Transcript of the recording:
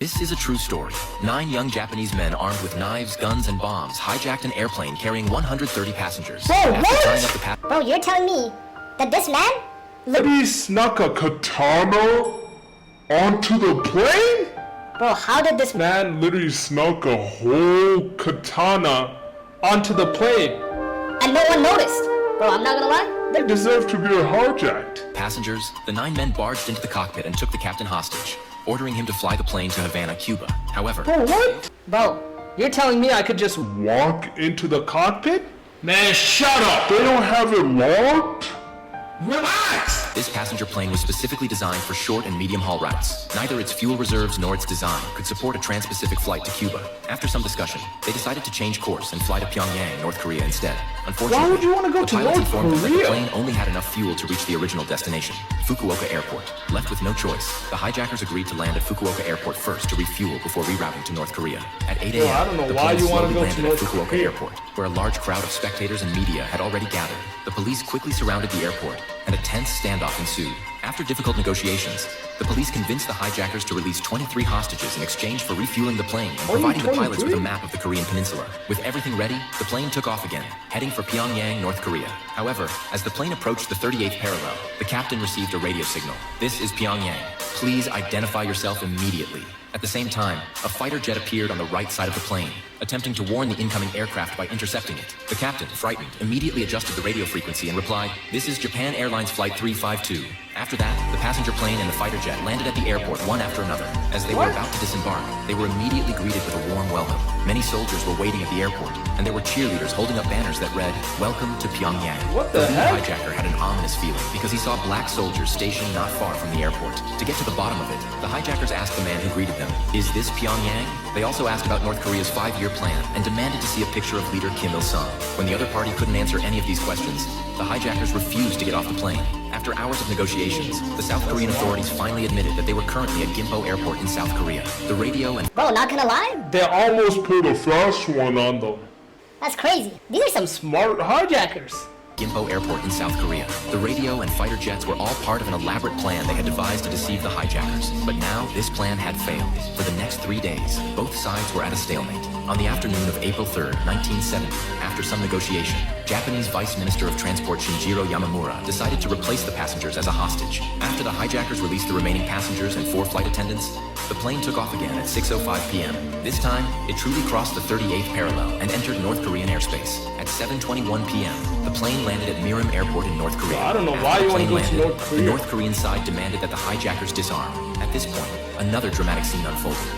This is a true story. 9 young Japanese men armed with knives, guns, and bombs hijacked an airplane carrying 130 passengers. Bro, After tying up what? the Bro, you're telling me that this man? He snuck a katana onto the plane? Bro, how did this man? Man literally snuck a whole katana onto the plane. And no one noticed. Bro, I'm not gonna lie. They deserve to be hijacked. Passengers, the 9 men barged into the cockpit and took the captain hostage, ordering him to fly the plane to Havana, Cuba. However, Bro, what? Bro, you're telling me I could just Walk into the cockpit? Man, shut up! They don't have it locked? Relax! this passenger plane was specifically designed for short and medium-haul routes. Neither its fuel reserves nor its design could support a trans-Pacific flight to Cuba. After some discussion, they decided to change course and fly to Pyongyang, North Korea instead. Unfortunately, Why would you want to go the to pilots North informed them that the Korea? plane only had enough fuel to reach the original destination, Fukuoka Airport. Left with no choice, the hijackers agreed to land at Fukuoka Airport first to refuel before rerouting to North Korea. At 8 a.m., I don't know the why plane you wanna slowly go to landed North at Fukuoka Korea. Airport, where a large crowd of spectators and media had already gathered. The police quickly surrounded the airport, and a tense standoff ensued. After difficult negotiations, the police convinced the hijackers to release 23 hostages in exchange for refueling the plane and providing the pilots with a 23? map of the Korean peninsula. With everything ready, the plane took off again, heading for Pyongyang, North Korea. However, as the plane approached the 38th parallel, the captain received a radio signal. "This is Pyongyang. Please identify yourself immediately." At the same time, a fighter jet appeared on the right side of the plane, attempting to warn the incoming aircraft by intercepting it. The captain, frightened, immediately adjusted the radio frequency and replied, "This is Japan Airlines Flight 352. After that, the passenger plane and the fighter jet landed at the airport one after another. As they were about to disembark, they were immediately greeted with a warm welcome. Many soldiers were waiting at the airport, and there were cheerleaders holding up banners that read, "Welcome to Pyongyang." What the lead heck? hijacker had an ominous feeling because he saw black soldiers stationed not far from the airport. To get to the bottom of it, the hijackers asked the man who greeted them, "Is this Pyongyang?" They also asked about North Korea's 5-year plan and demanded to see a picture of leader Kim Il-sung. When the other party couldn't answer any of these questions, the hijackers refused to get off the plane. After hours of negotiations, the South Korean authorities finally admitted that they were currently at Gimpo Airport in South Korea. The radio and Bro, not gonna lie. They almost put a fast one on them. That's crazy. These are some Smart hijackers. Gimpo Airport in South Korea. The radio and fighter jets were all part of an elaborate plan they had devised to deceive the hijackers. But now, this plan had failed. For the next 3 days, both sides were at a stalemate. On the afternoon of April 3rd, 1970, after some negotiation, Japanese Vice Minister of Transport Shinjiro Yamamura decided to replace the passengers as a hostage. After the hijackers released the remaining passengers and 4 flight attendants, the plane took off again at 6:05 p.m. This time, it truly crossed the 38th parallel and entered North Korean airspace. At 7:21 p.m., the plane landed at Mirim Airport in North Korea. I don't know After why the you wanna plane go to landed, North Korea. The North Korean side demanded that the hijackers disarm. At this point, another dramatic scene unfolded.